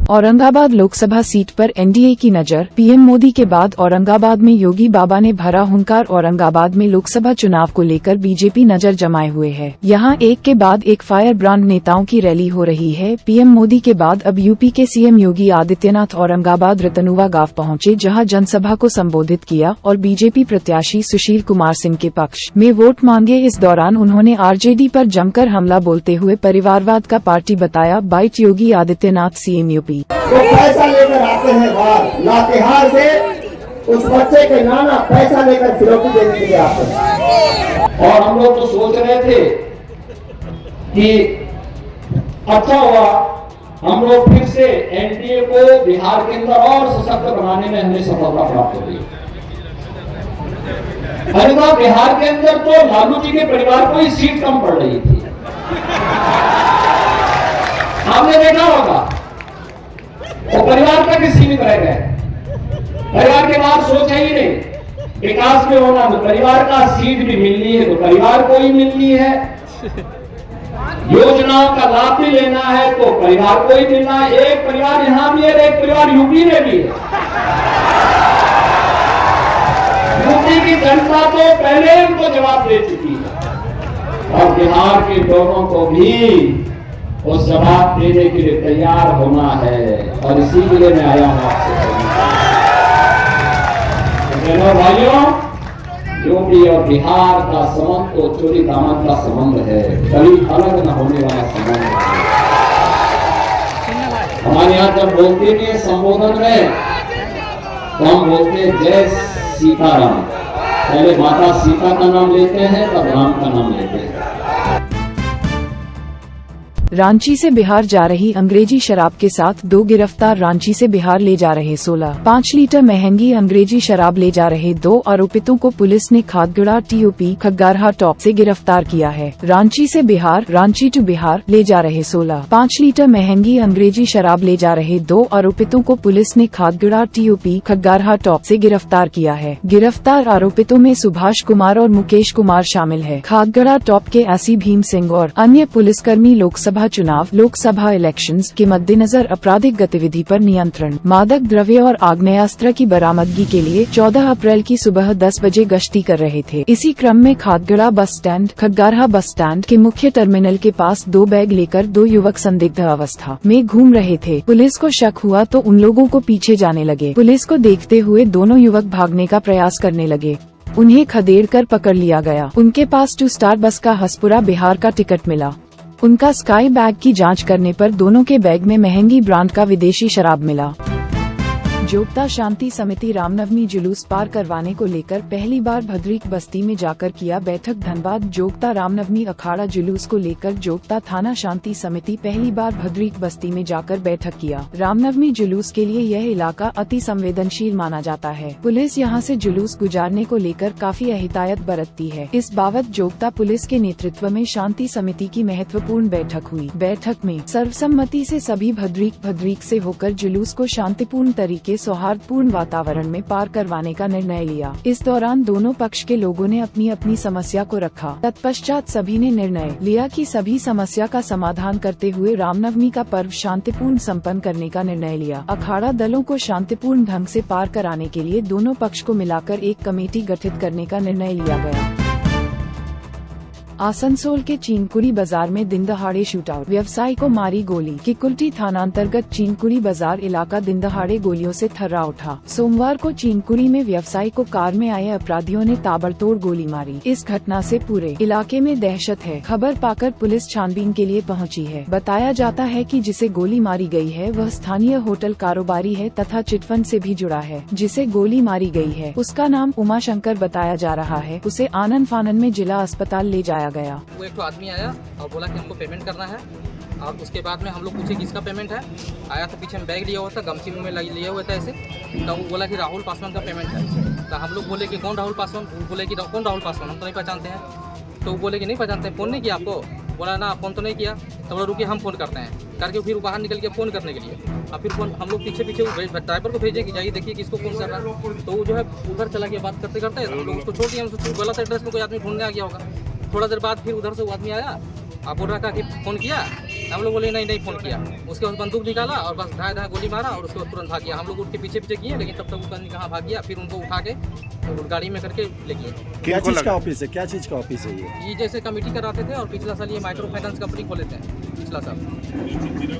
Aurangabad Lok Sabha seat पर NDA की नजर। पीएम मोदी के बाद औरंगाबाद में योगी बाबा ने भरा हुंकार। औरंगाबाद में लोकसभा चुनाव को लेकर बीजेपी नजर जमाए हुए है। यहां एक के बाद एक फायर ब्रांड नेताओं की रैली हो रही है। पीएम मोदी के बाद अब यूपी के सीएम योगी आदित्यनाथ औरंगाबाद रतनुआ गांव पहुंचे, जहां जनसभा को संबोधित किया और बीजेपी प्रत्याशी सुशील कुमार सिंह के पक्ष में वोट मांगे। इस दौरान उन्होंने आरजेडी पर जमकर हमला बोलते हुए परिवारवाद का पार्टी बताया। Bite Yogi Adityanath CM UP. वो पैसा लेकर आते हैं बाहर लातेहार से, उस बच्चे के नाना पैसा लेकर फिरौती देने के लिए आते हैं। और हम लोग तो सोच रहे थे कि अच्छा हुआ हम लोग फिर से एनडीए को बिहार के अंदर और सशक्त बनाने में हमें सफलता प्राप्त हुई। अरे बात, बिहार के अंदर तो लालू जी के परिवार को ही सीट कम पड़ रही थी। आपने देखा होगा वो परिवार तक ही सीमित रह गए। परिवार के बाद सोचा ही नहीं विकास में होना, तो परिवार का सीट भी मिलनी है तो परिवार को ही मिलनी है, योजनाओं का लाभ भी लेना है तो परिवार को ही मिलना है। एक परिवार यहां भी है, एक परिवार यूपी में भी है। यूपी की जनता तो पहले उनको जवाब दे चुकी है और बिहार के लोगों को भी उस जवाब देने के लिए तैयार होना है। और इसीलिए मैं आया हूं आपसे। बहनों भाइयों, यूपी और बिहार का संबंध तो चोरी दामन का संबंध है, कभी अलग न होने वाला संबंध है। हमारे यहाँ जब बोलते हैं संबोधन में तो हम बोलते हैं जय सीताराम। पहले माता सीता का नाम लेते हैं, तब राम का नाम लेते हैं। रांची से बिहार जा रही अंग्रेजी शराब के साथ 2 गिरफ्तार। रांची से बिहार ले जा रहे 5 लीटर महंगी अंग्रेजी शराब ले जा रहे 2 आरोपितों को पुलिस ने खादगड़ा टीओपी खग्गारहा टॉप से गिरफ्तार किया है। रांची से बिहार, रांची टू बिहार ले जा रहे 5 लीटर महंगी अंग्रेजी शराब ले जा रहे 2 आरोपितों को पुलिस ने खादगड़ा टीओपी खग्गारहा टॉप से गिरफ्तार किया है। गिरफ्तार आरोपितों में सुभाष कुमार और मुकेश कुमार शामिल है। खादगड़ा टॉप के एसई भीम सिंह और अन्य पुलिसकर्मी लोकसभा इलेक्शंस के मद्देनजर आपराधिक गतिविधि पर नियंत्रण, मादक द्रव्य और आग्नेयास्त्र की बरामदगी के लिए 14 अप्रैल की सुबह 10 बजे गश्ती कर रहे थे। इसी क्रम में Khadgarha bus stand, खग्गारहा bus stand के मुख्य टर्मिनल के पास 2 बैग लेकर 2 युवक संदिग्ध अवस्था में घूम रहे थे। पुलिस को शक हुआ तो उन लोगों को पीछे जाने लगे। पुलिस को देखते हुए दोनों युवक भागने का प्रयास करने लगे। उन्हें खदेड़ कर पकड़ लिया गया। उनके पास 2 स्टार बस का हसपुरा बिहार का टिकट मिला। उनका स्काई बैग की जांच करने पर दोनों के बैग में महंगी ब्रांड का विदेशी शराब मिला। जोगता शांति समिति रामनवमी जुलूस पार करवाने को लेकर पहली बार भद्रीक बस्ती में जाकर किया बैठक। धनबाद जोगता रामनवमी अखाड़ा जुलूस को लेकर जोगता थाना शांति समिति पहली बार भद्रीक बस्ती में जाकर बैठक किया। रामनवमी जुलूस के लिए यह इलाका अति संवेदनशील माना जाता है। पुलिस यहां से जुलूस गुजारने को लेकर काफी एहतियात बरतती है। इस बाबत जोगता पुलिस के नेतृत्व में शांति समिति की महत्वपूर्ण बैठक हुई। बैठक में सर्वसम्मति से सभी भद्रीक से होकर जुलूस को शांतिपूर्ण तरीके सौहार्दपूर्ण वातावरण में पार करवाने का निर्णय लिया। इस दौरान दोनों पक्ष के लोगों ने अपनी अपनी समस्या को रखा। तत्पश्चात सभी ने निर्णय लिया कि सभी समस्या का समाधान करते हुए रामनवमी का पर्व शांतिपूर्ण संपन्न करने का निर्णय लिया। अखाड़ा दलों को शांतिपूर्ण ढंग से पार कराने के लिए दोनों पक्ष को मिलाकर एक कमेटी गठित करने का निर्णय लिया गया। आसनसोल के चीनकुरी बाजार में दिनदहाड़े शूटआउट, व्यवसायी को मारी गोली। किकुल्टी थानांतर्गत चीनकुरी बाजार इलाका दिनदहाड़े गोलियों से थर्रा उठा। सोमवार को चीनकुरी में व्यवसायी को कार में आए अपराधियों ने ताबड़तोड़ गोली मारी। इस घटना से पूरे इलाके में दहशत है। खबर पाकर पुलिस छानबीन के लिए पहुंची है। बताया जाता है कि जिसे गोली मारी गई है वह स्थानीय होटल कारोबारी है तथा चिटफंड से भी जुड़ा है। जिसे गोली मारी गई है उसका नाम उमाशंकर बताया जा रहा है। उसे आनन फानन में जिला अस्पताल ले जाया गया। वो एक तो आदमी आया और बोला कि हमको पेमेंट करना है और उसके बाद में हम लोग पूछे किसका पेमेंट है। आया तो पीछे में बैग लिया हुआ था, गमछी मुंह में लिया हुआ था ऐसे। तो वो बोला कि राहुल पासवान का पेमेंट है। तो हम लोग बोले कि कौन राहुल पासवान? बोले कि कौन राहुल पासवान, हम तो नहीं पहचानते हैं। तो वो बोले कि नहीं पहचानते, फ़ोन नहीं किया आपको? बोला ना फ़ोन तो नहीं किया। तो बोला रुकिए हम फ़ोन करते हैं करके फिर बाहर निकल के फ़ोन करने के लिए। और फिर फ़ोन हम लोग पीछे ड्राइवर को भेजे कि जाइए देखिए किसको फ़ोन कर रहा है। तो वो जो है उधर चला गया बात करते करते। हम लोग उसको छोड़ दिया। हम गलत एड्रेस में कोई आदमी ढूंढने आ गया होगा। थोड़ा देर बाद फिर उधर से वो आदमी आया, आप बोल रहा था कि फ़ोन किया। हम लोग बोले नहीं फ़ोन किया। उसके बाद बंदूक निकाला और बस धाए धाए गोली मारा और उसके बाद तुरंत भाग गया। हम लोग उसके पीछे किए, लेकिन तब तक उसका कहाँ भाग गया। फिर उनको उठा के गाड़ी में करके ले गए। क्या चीज़ का ऑफिस है, क्या चीज़ का ऑफिस है ये जैसे कमेटी कराते थे, और पिछला साल ये माइक्रो फाइनेंस कंपनी खोले थे पिछला साल।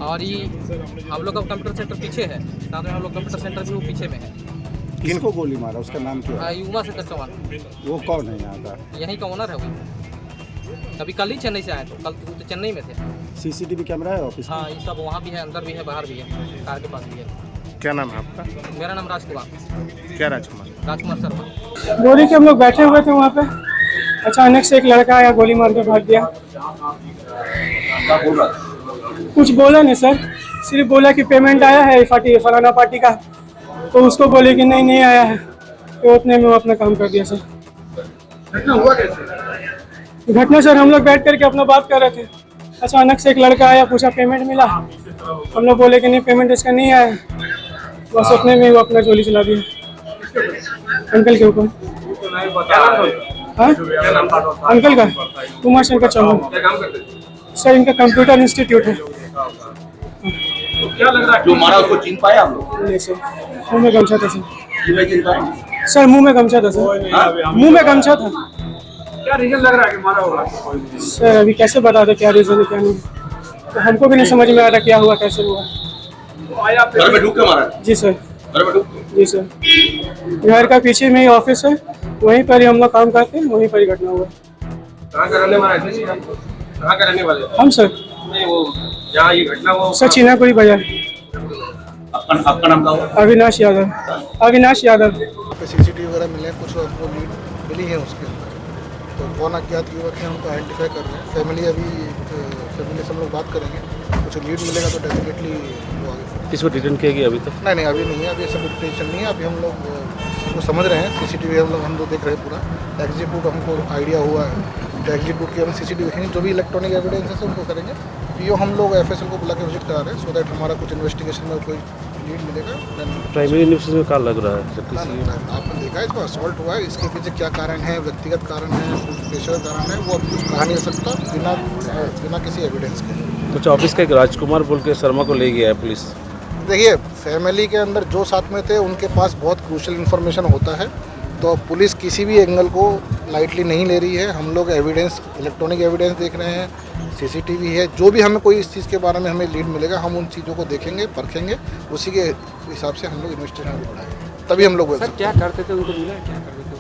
और ये हम लोग का कंप्यूटर सेंटर पीछे है, साथ में हम लोग कंप्यूटर सेंटर भी वो पीछे में है। किसको गोली मारा, उसका नाम क्या है? युवा से चौहान, वो कौन है यहाँ का? यहीं का ओनर है वो। अभी कल ही चेन्नई से आए, तो कल तो चेन्नई में थे। सीसीटीवी कैमरा है ऑफिस में? हाँ, ये सब वहाँ भी है, अंदर भी है, बाहर भी है, कार के पास भी है। क्या नाम है आपका? मेरा नाम राजकुमार। क्या राजकुमार? राजकुमार शर्मा। बोली कि हम लोग बैठे हुए थे वहाँ पे, अचानक से एक लड़का आया, गोली मार के भाग गया। कुछ बोला नहीं सर, सिर्फ बोला कि पेमेंट आया है फलाना पार्टी का, तो उसको बोले कि नहीं आया है, तो उतने में वो अपना काम कर दिया सर। घटना हुआ कैसे? घटना सर, हम लोग बैठ करके अपना बात कर रहे थे, अचानक से एक लड़का आया, पूछा पेमेंट मिला, हम लोग बोले कि नहीं पेमेंट इसका नहीं आया, बस उतने में वो अपना गोली चला दिया अंकल के ऊपर। हाँ, अंकल का कुमार शंकर चौहान सर, इनका कंप्यूटर इंस्टीट्यूट है। क्या लग रहा है जो मारा उसको चिन पाया हम लोग? नहीं सर, मुँह में गमछा था सर। सर मुँह में गमछा था सर, मुँह में गमछा था। क्या रीजन लग रहा है कि मारा होगा? सर अभी कैसे बता दे क्या रीजन है क्या नहीं, तो हमको भी नहीं समझ में आ रहा क्या हुआ, कैसे हुआ। घर में ढूक के मारा? जी सर, घर में ढूक के? जी सर, घर का पीछे में ही ऑफिस है, वहीं पर ही हम लोग काम करते हैं, वहीं पर ही घटना हुआ। कहाँ का रहने वाला है? कहाँ का रहने वाले? हम सर नहीं, वो जहाँ ये घटना हुआ सर चीनापुरी बाजार। आपका नाम क्या हुआ? अविनाश यादव। अविनाश यादव। सीसीटीवी वगैरह मिले, कुछ हमको लीड मिली है उसके अंदर, तो कौन अज्ञात युवक है उनको आइडेंटिफाई कर रहे हैं। फैमिली से हम लोग बात करेंगे, कुछ लीड मिलेगा तो डेफिनेटली वो आगे। किसको डिटेन किया गया अभी तक? नहीं अभी नहीं है, अभी सब डिटेंशन नहीं है। अभी हम लोग उसको समझ रहे हैं, सीसीटीवी हम लोग देख रहे हैं पूरा। एग्जिट बुक हमको आइडिया हुआ है, तो एग्जिट बुक की हम सीसीटीवी देखेंगे, जो भी इलेक्ट्रॉनिक एविडेंस है उनको करेंगे। पीओ हम लोग एफएसएल को बुला के विजिट करा रहे हैं, सो दैट हमारा कुछ इन्वेस्टिगेशन में कोई लीड मिलेगा। प्राइमरी न्यूज में क्या लग रहा है? आपने देखा इसको असॉल्ट हुआ है, इसके पीछे क्या कारण है, व्यक्तिगत कारण है, कुछ पेशेवर कारण है, वो अब कुछ कहा नहीं सकता बिना किसी एविडेंस के। कुछ ऑफिस का एक राजकुमार बोल के शर्मा को ले गया है पुलिस। देखिए, फैमिली के अंदर जो साथ में थे उनके पास बहुत क्रूशियल इन्फॉर्मेशन होता है, तो पुलिस किसी भी एंगल को लाइटली नहीं ले रही है। हम लोग एविडेंस, इलेक्ट्रॉनिक एविडेंस देख रहे हैं, सीसीटीवी है, जो भी हमें कोई इस चीज़ के बारे में हमें लीड मिलेगा, हम उन चीज़ों को देखेंगे, परखेंगे, उसी के हिसाब से हम लोग इन्वेस्टिगेशन बढ़ाएंगे, तभी हम लोग बोल सकते हैं। क्या करते थे, उनको मिला क्या करते थे?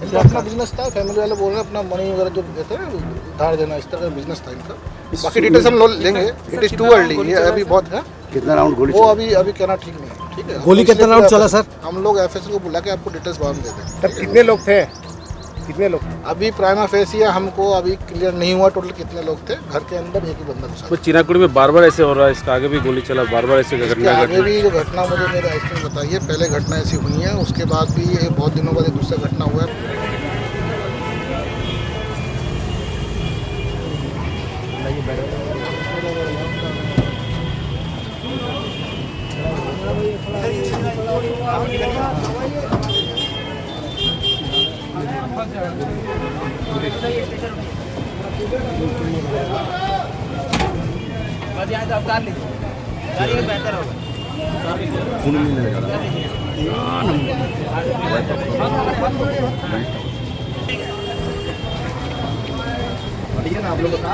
इनका अपना बिजनेस था, फैमिली वाले बोल रहे हैं, अपना मनी वगैरह जो देते हैं उधार देना, इस तरह का बिजनेस था इनका। बाकी डिटेल्स हम लोग लेंगे, इट इज़ टू अर्ली, ये अभी बहुत है। कितना राउंड गोली वो अभी कहना ठीक नहीं है, ठीक है। गोली कितना राउंड चला सर? हम लोग एफएसएल को बुला के आपको डिटेल्स बाद में दे देंगे। तब कितने लोग थे? कितने लोग? अभी प्राइमा फेसी है, हमको अभी क्लियर नहीं हुआ टोटल कितने लोग थे। घर के अंदर एक ही बंदा घुसा। वो चीनाकुड़ी में बार ऐसे हो रहा है, इसका आगे भी गोली चला, बार ऐसे इसके घटना आगे भी जो घटना मुझे मेरे आइसक्रीम बताइए, पहले घटना ऐसी हुई है, उसके बाद भी ये बहुत दिनों बाद एक दूसरा घटना हुआ है। आप लोग बता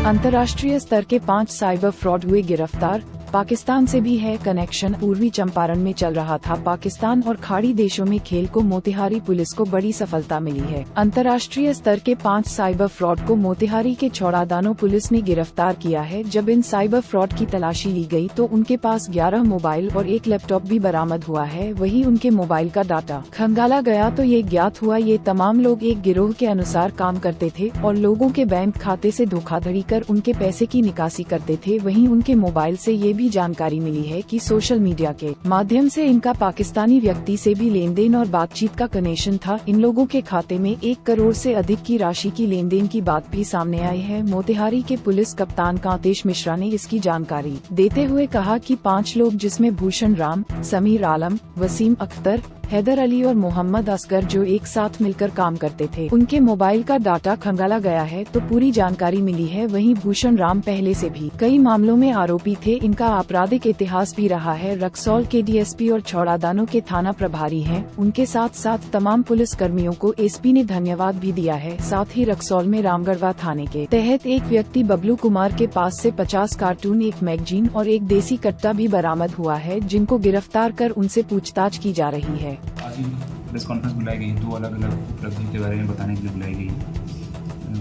अंतर्राष्ट्रीय स्तर के 5 साइबर फ्रॉड हुए गिरफ्तार। पाकिस्तान से भी है कनेक्शन। पूर्वी चंपारण में चल रहा था पाकिस्तान और खाड़ी देशों में खेल को मोतिहारी पुलिस को बड़ी सफलता मिली है। अंतर्राष्ट्रीय स्तर के 5 साइबर फ्रॉड को मोतिहारी के छौड़ादानो पुलिस ने गिरफ्तार किया है। जब इन साइबर फ्रॉड की तलाशी ली गई तो उनके पास 11 मोबाइल और 1 लैपटॉप भी बरामद हुआ है। वहीं उनके मोबाइल का डाटा खंगाला गया तो ये ज्ञात हुआ ये तमाम लोग एक गिरोह के अनुसार काम करते थे और लोगों के बैंक खाते से धोखाधड़ी कर उनके पैसे की निकासी करते थे। वहीं उनके मोबाइल से ये भी जानकारी मिली है कि सोशल मीडिया के माध्यम से इनका पाकिस्तानी व्यक्ति से भी लेन देन और बातचीत का कनेक्शन था। इन लोगों के खाते में 1 करोड़ से अधिक की राशि की लेन देन की बात भी सामने आई है। मोतिहारी के पुलिस कप्तान कांतेश मिश्रा ने इसकी जानकारी देते हुए कहा कि 5 लोग जिसमें भूषण राम, समीर आलम, वसीम अख्तर, हैदर अली और मोहम्मद असगर जो एक साथ मिलकर काम करते थे, उनके मोबाइल का डाटा खंगाला गया है तो पूरी जानकारी मिली है। वहीं भूषण राम पहले से भी कई मामलों में आरोपी थे। इनका आपराधिक इतिहास भी रहा है। रक्सौल के डीएसपी और छौड़ादानो के थाना प्रभारी हैं। उनके साथ साथ तमाम पुलिस कर्मियों को एसपी ने धन्यवाद भी दिया है। साथ ही रक्सौल में रामगढ़वा थाने के तहत एक व्यक्ति बबलू कुमार के पास से 50 कार्टून, 1 मैगजीन और 1 देसी कट्टा भी बरामद हुआ है, जिनको गिरफ्तार कर उनसे पूछताछ की जा रही है। आज ही प्रेस कॉन्फ्रेंस बुलाई गई, 2 अलग अलग उपलब्धियों के बारे में बताने के लिए बुलाई गई।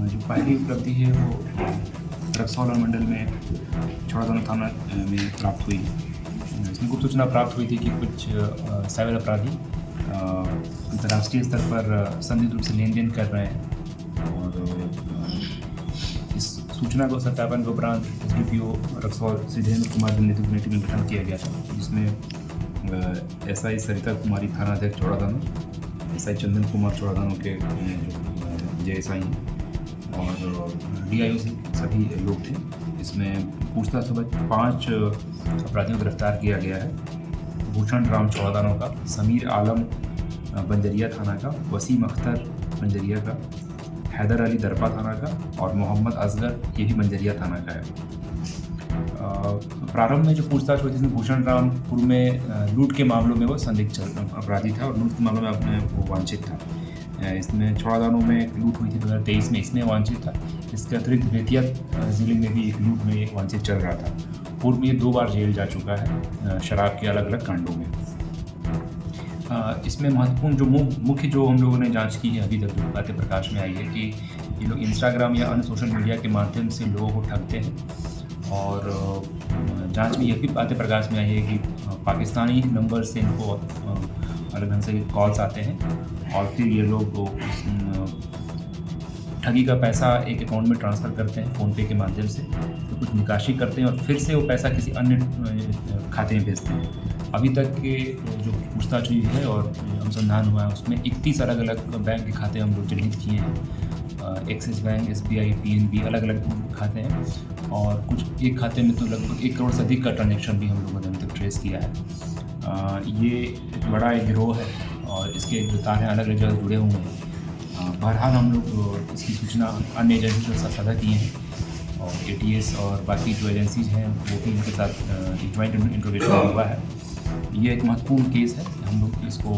जो पहली उपलब्धि है वो रक्सौल मंडल में छौड़ादानो थाना में प्राप्त हुई। इसमें गुप्त सूचना प्राप्त हुई थी कि कुछ साइबर अपराधी अंतर्राष्ट्रीय स्तर पर संदिग्ध रूप से लेन देन कर रहे हैं और इस सूचना को सत्यापन के उपरांत SDPO रक्सौल श्री धीरेन्द्र कुमार के नेतृत्व में टीम गठन किया गया था, जिसमें SI सरिता कुमारी थाना अध्यक्ष छौड़ादानो, SI चंदन कुमार छौड़ादानो के JSI हैं और DIO से सभी लोग थे। इसमें पूछताछ के बाद 5 अपराधियों को गिरफ्तार किया गया है। भूषण राम छौड़ादानो का, समीर आलम बंजरिया थाना का, वसीम अख्तर बंजरिया का, हैदर अली दरपा थाना का और मोहम्मद असगर ये भी बंजरिया थाना का है। प्रारंभ में जो पूछताछ हुई थी इसमें भूषण राम पूर्व में लूट के मामलों में वो संदिग्ध अपराधी था और लूट के मामलों में अपने वो वांछित था। इसमें छौड़ादानो में लूट हुई थी 2023 में, इसमें वांछित था। इसके अतिरिक्त बेतिया ज़िले में भी एक लूट में एक वांछित चल रहा था। पूर्व में 2 बार जेल जा चुका है शराब के अलग अलग कांडों में। इसमें महत्वपूर्ण जो मुख्य जो हम लोगों ने जांच की है अभी तक जो बातें प्रकाश में आई है कि ये लोग इंस्टाग्राम या अन्य सोशल मीडिया के माध्यम से लोगों को ठगते हैं और जांच में ये भी बातें प्रकाश में आई है कि पाकिस्तानी नंबर से इनको अलग ढंग से कॉल्स आते हैं और फिर ये लोग ठगी का पैसा एक अकाउंट में ट्रांसफ़र करते हैं फ़ोनपे के माध्यम से, तो कुछ निकासी करते हैं और फिर से वो पैसा किसी अन्य खाते में भेजते हैं। अभी तक के जो पूछताछ हुई है और अनुसंधान हुआ है उसमें 31 अलग अलग बैंक के खाते हम लोग चिन्हित किए हैं। एक्सिस बैंक, SBI, PNB अलग अलग खाते हैं और कुछ एक खाते में तो लगभग 1 करोड़ से अधिक का ट्रांजेक्शन भी हम लोगों ने अभी तक ट्रेस किया है। ये बड़ा एक गिरोह है और इसके जो तार हैं अलग अलग जगह जुड़े हुए हैं। बहरहाल हम लोग इसकी सूचना अन्य एजेंसी के साथ साझा किए हैं और ATS और बाकी जो एजेंसीज हैं वो भी इनके साथ ज्वाइंट इंट्रोगेशन हुआ है। ये एक महत्वपूर्ण केस है। हम लोग इसको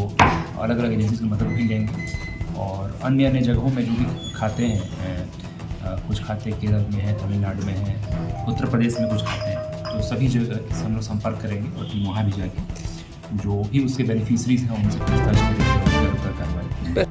अलग अलग एजेंसी की मदद भी लेंगे और अन्य जगहों में जो भी खाते हैं, कुछ खाते केरल में हैं, तमिलनाडु में हैं, उत्तर प्रदेश में कुछ खाते हैं, तो सभी जगह हम लोग संपर्क करेंगे और टीम वहाँ भी जाके जो भी उसके बेनिफिशरीज हैं उनसे पूछताछ करेंगे और कार्रवाई।